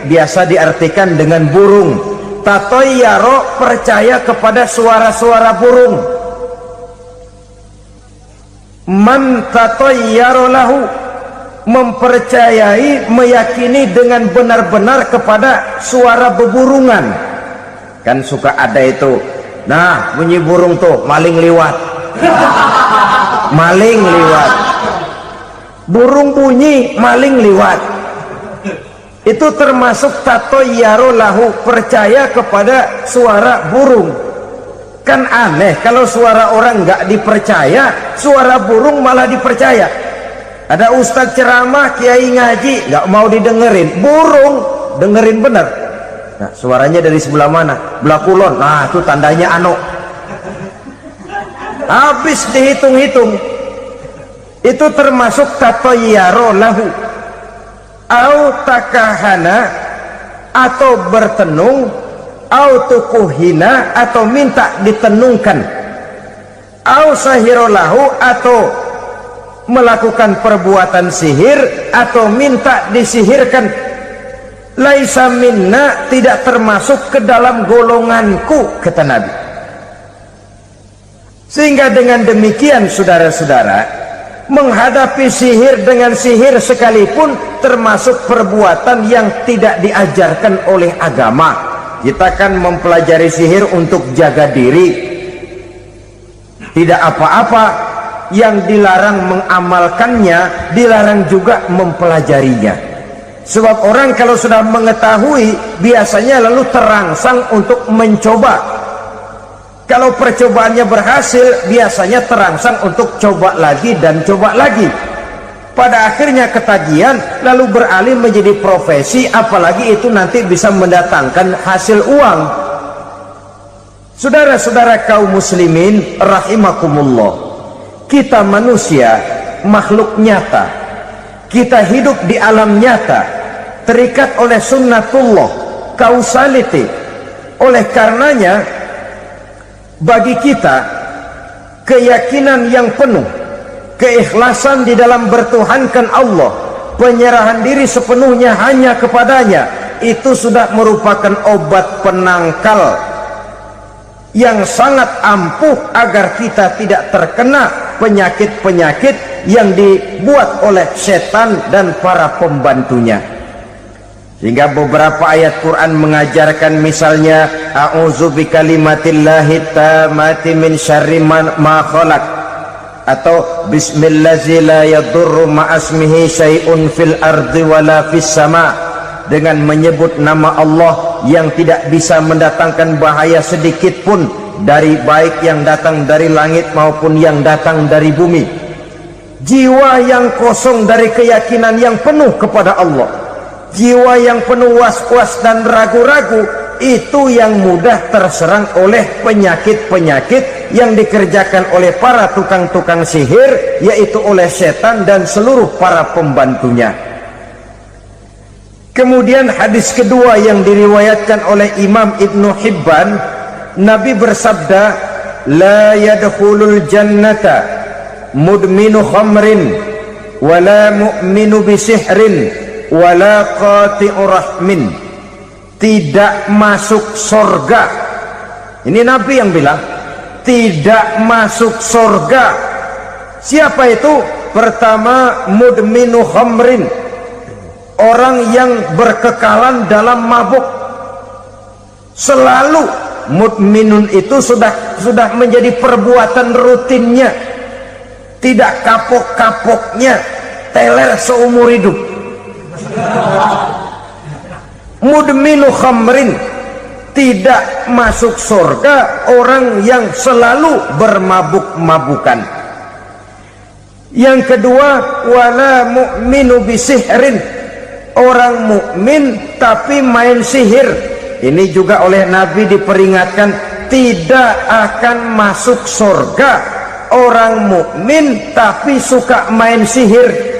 [SPEAKER 1] biasa diartikan dengan burung. Tatoyaro percaya kepada suara-suara burung. Man tatoyaro lahu, mempercayai, meyakini dengan benar-benar kepada suara beburungan. Kan suka ada itu, nah bunyi burung tuh, maling liwat. Maling liwat, burung bunyi, maling liwat. Itu termasuk tatoyaro lahu, percaya kepada suara burung. Kan aneh kalau suara orang nggak dipercaya, suara burung malah dipercaya. Ada ustadz ceramah, kiai ngaji, nggak mau didengerin, burung dengerin bener. Nah, suaranya dari sebelah mana? Belah kulon. Nah, itu tandanya ano. Habis dihitung-hitung. Itu termasuk tatoyaro lahu. Au takahana, atau bertenung, au tukuhina, atau minta ditenungkan. Au sahiro lahu, atau melakukan perbuatan sihir, atau minta disihirkan. Laisa minna, tidak termasuk ke dalam golonganku, kata Nabi. Sehingga dengan demikian, saudara-saudara, menghadapi sihir dengan sihir sekalipun termasuk perbuatan yang tidak diajarkan oleh agama. Kita kan mempelajari sihir untuk jaga diri, tidak apa-apa. Yang dilarang mengamalkannya, dilarang juga mempelajarinya. Sebab orang kalau sudah mengetahui, biasanya lalu terangsang untuk mencoba. Kalau percobaannya berhasil, biasanya terangsang untuk coba lagi dan coba lagi. Pada akhirnya ketagihan, lalu beralih menjadi profesi, apalagi itu nanti bisa mendatangkan hasil uang. Saudara-saudara kaum muslimin rahimakumullah, kita manusia makhluk nyata. Kita hidup di alam nyata, terikat oleh sunnatullah, causality. Oleh karenanya, bagi kita keyakinan yang penuh, keikhlasan di dalam bertuhankan Allah, penyerahan diri sepenuhnya hanya kepadanya, itu sudah merupakan obat penangkal yang sangat ampuh agar kita tidak terkena penyakit-penyakit yang dibuat oleh setan dan para pembantunya. Sehingga beberapa ayat Quran mengajarkan, misalnya a'udzu bikalimatillahi tammati min syarri ma khalaq, atau bismillazi la yadurru ma'asmihi syai'un fil ardi wala fis sama, dengan menyebut nama Allah yang tidak bisa mendatangkan bahaya sedikit pun, dari baik yang datang dari langit maupun yang datang dari bumi. Jiwa yang kosong dari keyakinan yang penuh kepada Allah, jiwa yang penuh was-was dan ragu-ragu, itu yang mudah terserang oleh penyakit-penyakit yang dikerjakan oleh para tukang-tukang sihir, yaitu oleh setan dan seluruh para pembantunya. Kemudian hadis kedua yang diriwayatkan oleh Imam Ibnu Hibban, Nabi bersabda, la yadkhulul jannata mudminu khamrin wala mu'minu bisihrin wala qati'u rahmin. Tidak masuk sorga. Ini Nabi yang bilang, tidak masuk sorga. Siapa itu? Pertama, mudminu khamrin, orang yang berkekalan dalam mabuk. Selalu mudminun itu sudah menjadi perbuatan rutinnya, tidak kapok-kapoknya, teler seumur hidup. Mudminu khamrin, tidak masuk surga orang yang selalu bermabuk-mabukan. Yang kedua, wala mu'minu bisihrin, orang mukmin tapi main sihir. Ini juga oleh Nabi diperingatkan, tidak akan masuk surga orang mukmin tapi suka main sihir.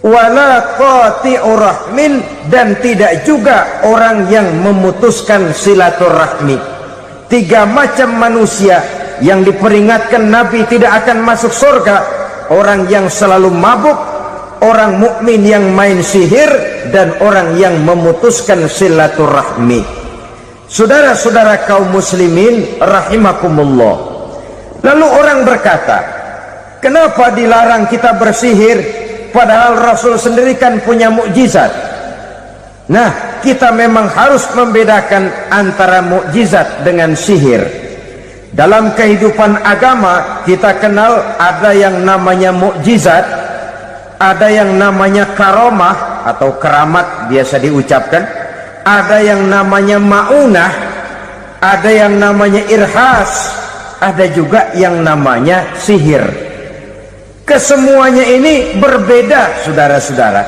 [SPEAKER 1] Wala qati'ur rahmin, dan tidak juga orang yang memutuskan silaturahmi. 3 macam manusia yang diperingatkan Nabi tidak akan masuk surga: orang yang selalu mabuk, orang mukmin yang main sihir, dan orang yang memutuskan silaturahmi. Saudara-saudara kaum muslimin rahimakumullah. Lalu orang berkata, kenapa dilarang kita bersihir padahal Rasul sendiri kan punya mukjizat? Nah, kita memang harus membedakan antara mukjizat dengan sihir. Dalam kehidupan agama kita kenal ada yang namanya mukjizat, ada yang namanya karomah atau keramat biasa diucapkan, ada yang namanya maunah, ada yang namanya irhas, ada juga yang namanya sihir. Kesemuanya ini berbeda, saudara-saudara.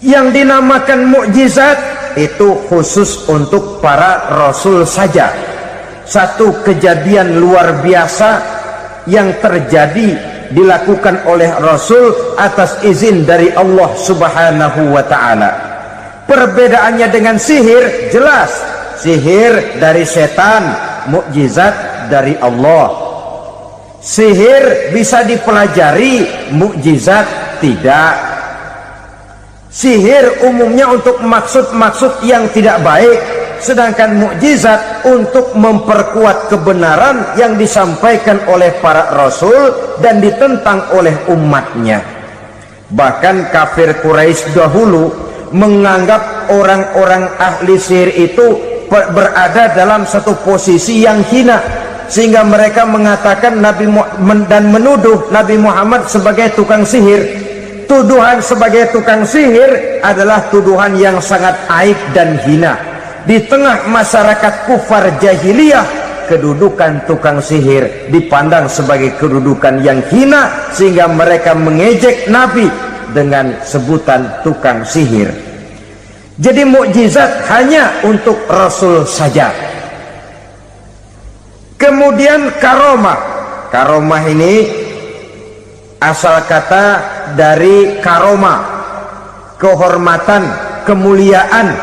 [SPEAKER 1] Yang dinamakan mukjizat itu khusus untuk para rasul saja. Satu kejadian luar biasa yang terjadi dilakukan oleh Rasul atas izin dari Allah Subhanahu wa ta'ala. Perbedaannya dengan sihir jelas. Sihir dari setan, mukjizat dari Allah. Sihir bisa dipelajari, mukjizat tidak. Sihir umumnya untuk maksud-maksud yang tidak baik, sedangkan mukjizat untuk memperkuat kebenaran yang disampaikan oleh para rasul dan ditentang oleh umatnya. Bahkan kafir Quraisy dahulu menganggap orang-orang ahli sihir itu berada dalam satu posisi yang hina, sehingga mereka mengatakan dan menuduh Nabi Muhammad sebagai tukang sihir. Tuduhan sebagai tukang sihir adalah tuduhan yang sangat aib dan hina. Di tengah masyarakat kufar jahiliyah, kedudukan tukang sihir dipandang sebagai kedudukan yang hina, sehingga mereka mengejek Nabi dengan sebutan tukang sihir. Jadi mukjizat hanya untuk Rasul saja. Kemudian karomah. Karomah ini asal kata dari karoma, kehormatan, kemuliaan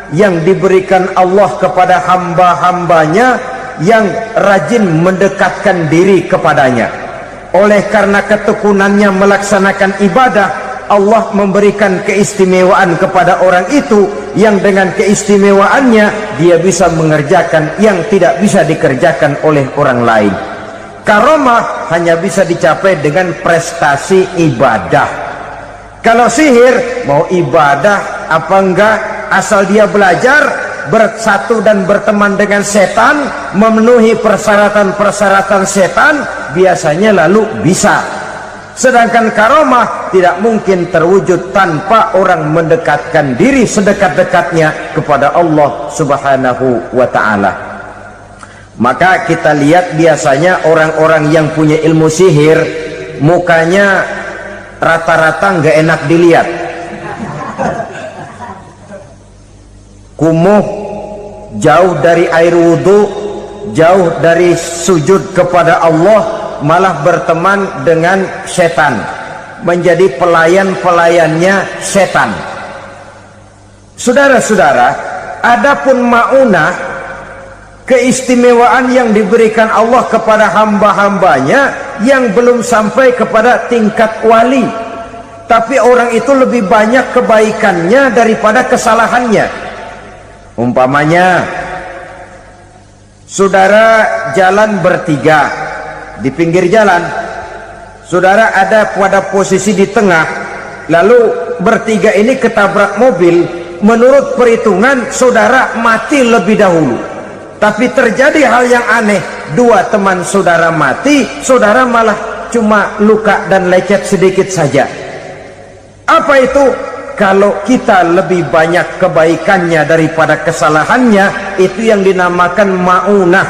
[SPEAKER 1] yang diberikan Allah kepada hamba-hambanya yang rajin mendekatkan diri kepadanya. Oleh karena ketekunannya melaksanakan ibadah, Allah memberikan keistimewaan kepada orang itu, yang dengan keistimewaannya dia bisa mengerjakan yang tidak bisa dikerjakan oleh orang lain. Karomah hanya bisa dicapai dengan prestasi ibadah. Kalau sihir, mau ibadah apa enggak, asal dia belajar, bersatu dan berteman dengan setan, memenuhi persyaratan-persyaratan setan, biasanya lalu bisa. Sedangkan karomah tidak mungkin terwujud tanpa orang mendekatkan diri sedekat-dekatnya kepada Allah Subhanahu wa ta'ala. Maka kita lihat biasanya orang-orang yang punya ilmu sihir, mukanya rata-rata nggak enak dilihat. Kumuh, jauh dari air wudhu, jauh dari sujud kepada Allah, malah berteman dengan setan, menjadi pelayan-pelayannya setan. Saudara-saudara, adapun maunah, keistimewaan yang diberikan Allah kepada hamba-hambanya yang belum sampai kepada tingkat wali, tapi orang itu lebih banyak kebaikannya daripada kesalahannya. Umpamanya, saudara jalan bertiga, di pinggir jalan, saudara ada pada posisi di tengah, lalu bertiga ini ketabrak mobil. Menurut perhitungan saudara mati lebih dahulu, tapi terjadi hal yang aneh, dua teman saudara mati, saudara malah cuma luka dan lecet sedikit saja. Apa itu? kalau kita lebih banyak kebaikannya daripada kesalahannya, itu yang dinamakan ma'unah,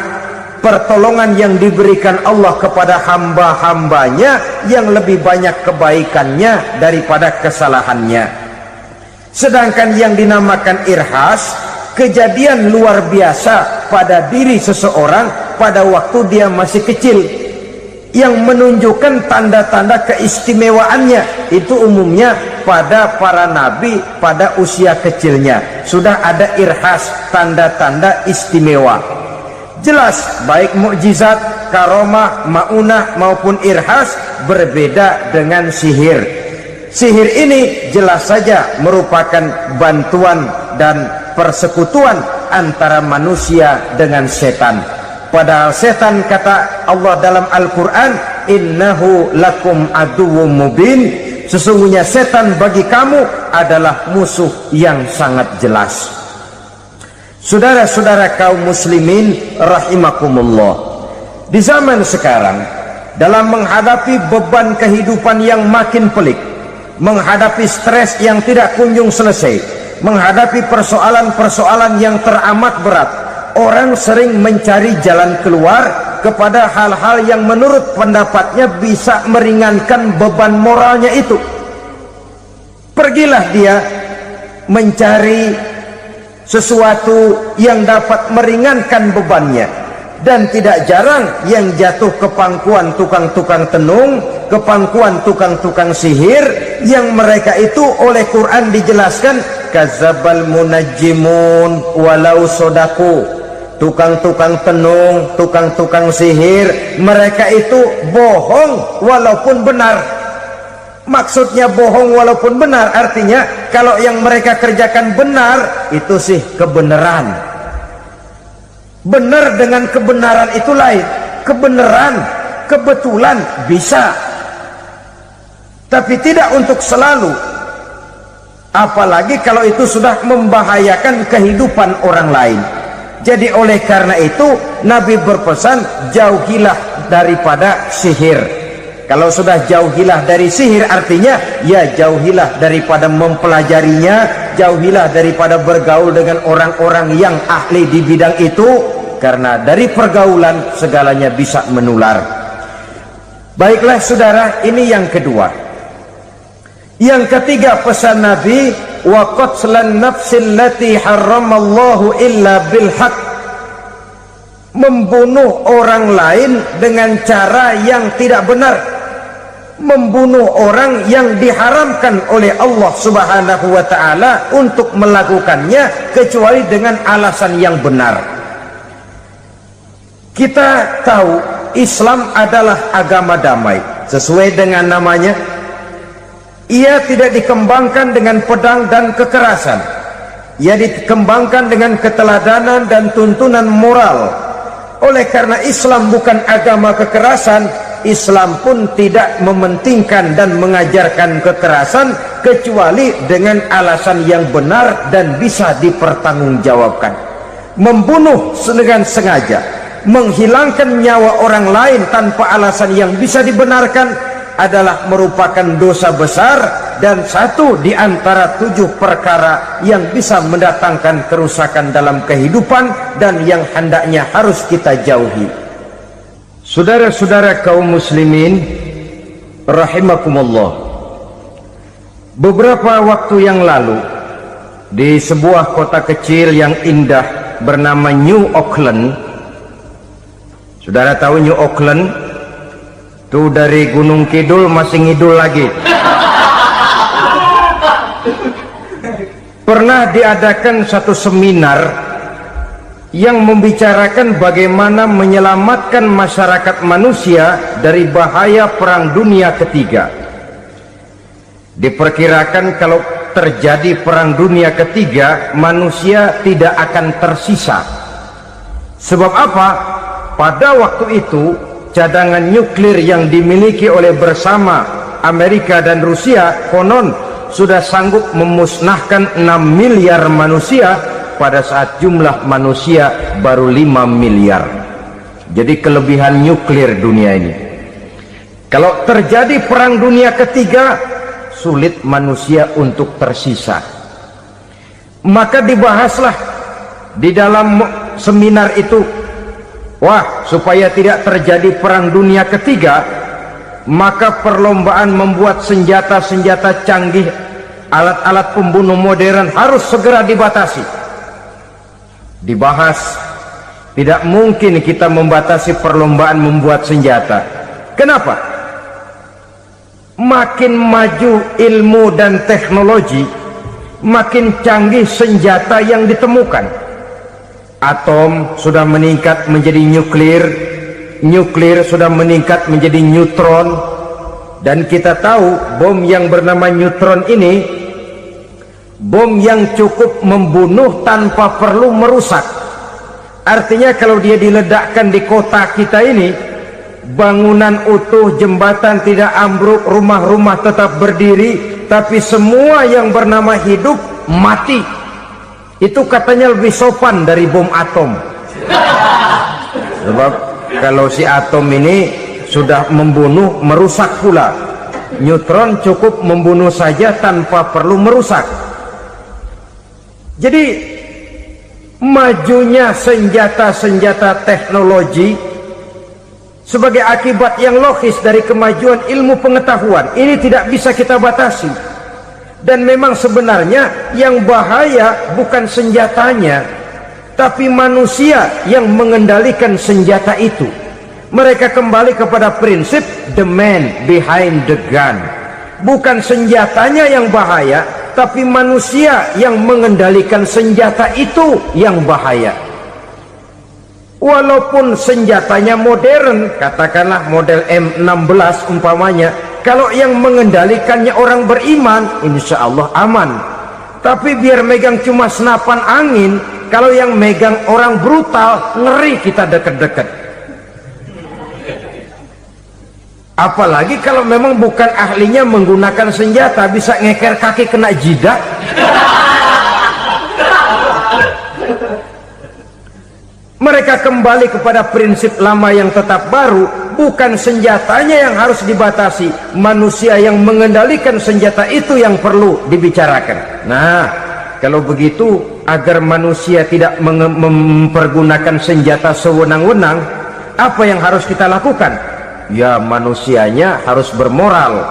[SPEAKER 1] pertolongan yang diberikan Allah kepada hamba-hambanya yang lebih banyak kebaikannya daripada kesalahannya. Sedangkan yang dinamakan irhas, kejadian luar biasa pada diri seseorang pada waktu dia masih kecil, yang menunjukkan tanda-tanda keistimewaannya. Itu umumnya pada para nabi pada usia kecilnya sudah ada irhas, tanda-tanda istimewa. Jelas baik mukjizat, karomah, maunah maupun irhas berbeda dengan sihir. Sihir ini jelas saja merupakan bantuan dan persekutuan antara manusia dengan setan. Padahal setan, kata Allah dalam Al-Quran, innahu lakum aduwwum mubin, sesungguhnya setan bagi kamu adalah musuh yang sangat jelas. Saudara-saudara kaum muslimin rahimakumullah, di zaman sekarang dalam menghadapi beban kehidupan yang makin pelik, menghadapi stres yang tidak kunjung selesai, menghadapi persoalan-persoalan yang teramat berat, orang sering mencari jalan keluar kepada hal-hal yang menurut pendapatnya bisa meringankan beban moralnya itu. Pergilah dia mencari sesuatu yang dapat meringankan bebannya. Dan tidak jarang yang jatuh ke pangkuan tukang-tukang tenung, ke pangkuan tukang-tukang sihir, yang mereka itu oleh Quran dijelaskan kazabal munajjimun walau sodaku. Tukang-tukang tenung, tukang-tukang sihir, mereka itu bohong walaupun benar. Maksudnya bohong walaupun benar, artinya kalau yang mereka kerjakan benar, itu sih kebenaran. Benar dengan kebenaran itu lain. Kebenaran, kebetulan bisa, tapi tidak untuk selalu. Apalagi kalau itu sudah membahayakan kehidupan orang lain. Jadi oleh karena itu Nabi berpesan, jauhilah daripada sihir. Kalau sudah jauhilah dari sihir, artinya ya jauhilah daripada mempelajarinya, jauhilah daripada bergaul dengan orang-orang yang ahli di bidang itu, karena dari pergaulan segalanya bisa menular. Baiklah saudara, ini yang kedua. Yang ketiga pesan Nabi, wa qatlan nafsil lati haramallahu illa bil haq, membunuh orang lain dengan cara yang tidak benar, membunuh orang yang diharamkan oleh Allah Subhanahu wa ta'ala untuk melakukannya kecuali dengan alasan yang benar. Kita tahu Islam adalah agama damai sesuai dengan namanya. Ia tidak dikembangkan dengan pedang dan kekerasan. Ia dikembangkan dengan keteladanan dan tuntunan moral. Oleh karena Islam bukan agama kekerasan, Islam pun tidak mementingkan dan mengajarkan kekerasan kecuali dengan alasan yang benar dan bisa dipertanggungjawabkan. Membunuh dengan sengaja, menghilangkan nyawa orang lain tanpa alasan yang bisa dibenarkan adalah merupakan dosa besar dan satu di antara 7 perkara yang bisa mendatangkan kerusakan dalam kehidupan dan yang hendaknya harus kita jauhi. Saudara-saudara kaum muslimin rahimakumullah, beberapa waktu yang lalu di sebuah kota kecil yang indah bernama New Auckland. Saudara tahu New Auckland? Itu dari Gunung Kidul masih ngidul lagi. Pernah diadakan satu seminar yang membicarakan bagaimana menyelamatkan masyarakat manusia dari bahaya Perang Dunia Ketiga. Diperkirakan kalau terjadi Perang Dunia Ketiga, manusia tidak akan tersisa. Sebab apa? Pada waktu itu cadangan nuklir yang dimiliki oleh bersama Amerika dan Rusia konon sudah sanggup memusnahkan 6 miliar manusia pada saat jumlah manusia baru 5 miliar. Jadi kelebihan nuklir dunia ini. Kalau terjadi Perang Dunia Ketiga, sulit manusia untuk tersisa. Maka dibahaslah di dalam seminar itu, wah, supaya tidak terjadi perang dunia ketiga, maka perlombaan membuat senjata-senjata canggih, alat-alat pembunuh modern harus segera dibatasi. Dibahas, tidak mungkin kita membatasi perlombaan membuat senjata. Kenapa? Makin maju ilmu dan teknologi, makin canggih senjata yang ditemukan. Atom sudah meningkat menjadi nuklir, nuklir sudah meningkat menjadi neutron, dan kita tahu bom yang bernama neutron ini bom yang cukup membunuh tanpa perlu merusak. Artinya kalau dia diledakkan di kota kita ini, bangunan utuh, jembatan tidak ambruk, rumah-rumah tetap berdiri, tapi semua yang bernama hidup mati. Itu katanya lebih sopan dari bom atom. Sebab kalau si atom ini sudah membunuh, merusak pula. Neutron cukup membunuh saja tanpa perlu merusak. Jadi majunya senjata-senjata teknologi sebagai akibat yang logis dari kemajuan ilmu pengetahuan ini tidak bisa kita batasi. Dan memang sebenarnya yang bahaya bukan senjatanya, tapi manusia yang mengendalikan senjata itu. Mereka kembali kepada prinsip the man behind the gun. Bukan senjatanya yang bahaya, tapi manusia yang mengendalikan senjata itu yang bahaya. Walaupun senjatanya modern, katakanlah model M16 umpamanya, kalau yang mengendalikannya orang beriman, insya Allah aman. Tapi biar megang cuma senapan angin, kalau yang megang orang brutal, ngeri kita deket-deket. Apalagi kalau memang bukan ahlinya menggunakan senjata, bisa ngeker kaki kena jidat. Mereka kembali kepada prinsip lama yang tetap baru. Bukan senjatanya yang harus dibatasi, manusia yang mengendalikan senjata itu yang perlu dibicarakan. Nah, kalau begitu, agar manusia tidak mempergunakan senjata sewenang-wenang, apa yang harus kita lakukan? Ya, manusianya harus bermoral.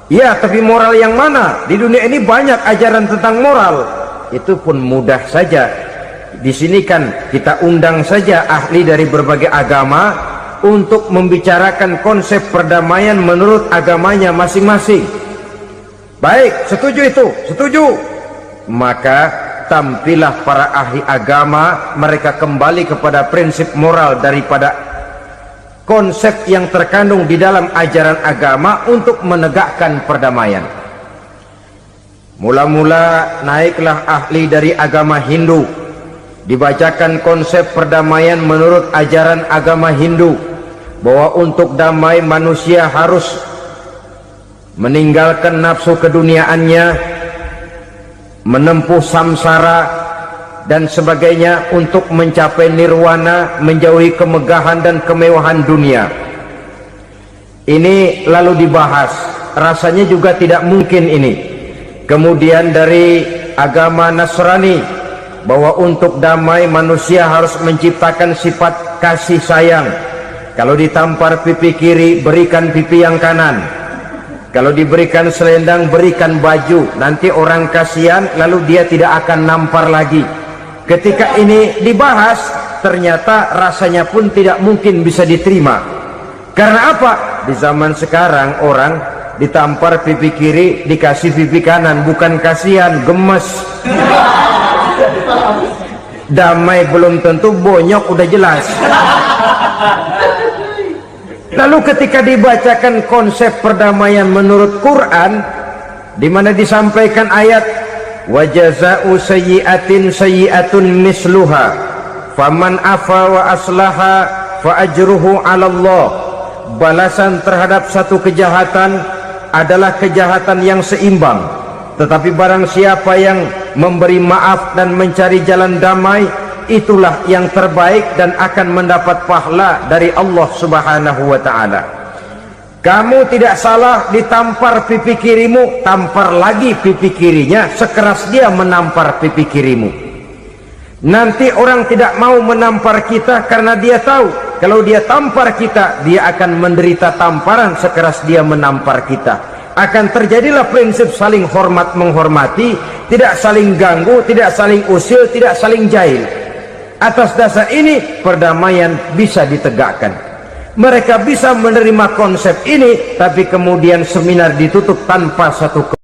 [SPEAKER 1] Ya, tapi moral yang mana? Di dunia ini banyak ajaran tentang moral. Itu pun mudah saja. Di sini kan kita undang saja ahli dari berbagai agama untuk membicarakan konsep perdamaian menurut agamanya masing-masing. Baik, setuju itu, setuju. Maka tampillah para ahli agama, mereka kembali kepada prinsip moral daripada konsep yang terkandung di dalam ajaran agama untuk menegakkan perdamaian. Mula-mula naiklah ahli dari agama Hindu, dibacakan konsep perdamaian menurut ajaran agama Hindu, bahwa untuk damai manusia harus meninggalkan nafsu keduniaannya, menempuh samsara dan sebagainya untuk mencapai nirwana, menjauhi kemegahan dan kemewahan dunia. Ini lalu dibahas, rasanya juga tidak mungkin ini. Kemudian dari agama Nasrani, bahwa untuk damai manusia harus menciptakan sifat kasih sayang. Kalau ditampar pipi kiri, berikan pipi yang kanan. Kalau diberikan selendang, berikan baju. Nanti orang kasihan, lalu dia tidak akan nampar lagi. Ketika ini dibahas, ternyata rasanya pun tidak mungkin bisa diterima. Karena apa? Di zaman sekarang orang ditampar pipi kiri, dikasih pipi kanan. Bukan kasihan, gemes. Damai belum tentu, bonyok udah jelas. Lalu ketika dibacakan konsep perdamaian menurut Quran, di mana disampaikan ayat wa jazaa'u sayyi'atin sayyi'atun misluha faman afa wa aslaha fa ajruhu 'ala Allah. Balasan terhadap satu kejahatan adalah kejahatan yang seimbang, tetapi barang siapa yang memberi maaf dan mencari jalan damai, itulah yang terbaik dan akan mendapat pahala dari Allah Subhanahu wa ta'ala. Kamu tidak salah ditampar pipi kirimu, tampar lagi pipi kirinya sekeras dia menampar pipi kirimu. Nanti orang tidak mau menampar kita karena dia tahu kalau dia tampar kita, dia akan menderita tamparan sekeras dia menampar kita. Akan terjadilah prinsip saling hormat menghormati, tidak saling ganggu, tidak saling usil, tidak saling jahil. Atas dasar ini perdamaian bisa ditegakkan. Mereka bisa menerima konsep ini, tapi kemudian seminar ditutup tanpa satu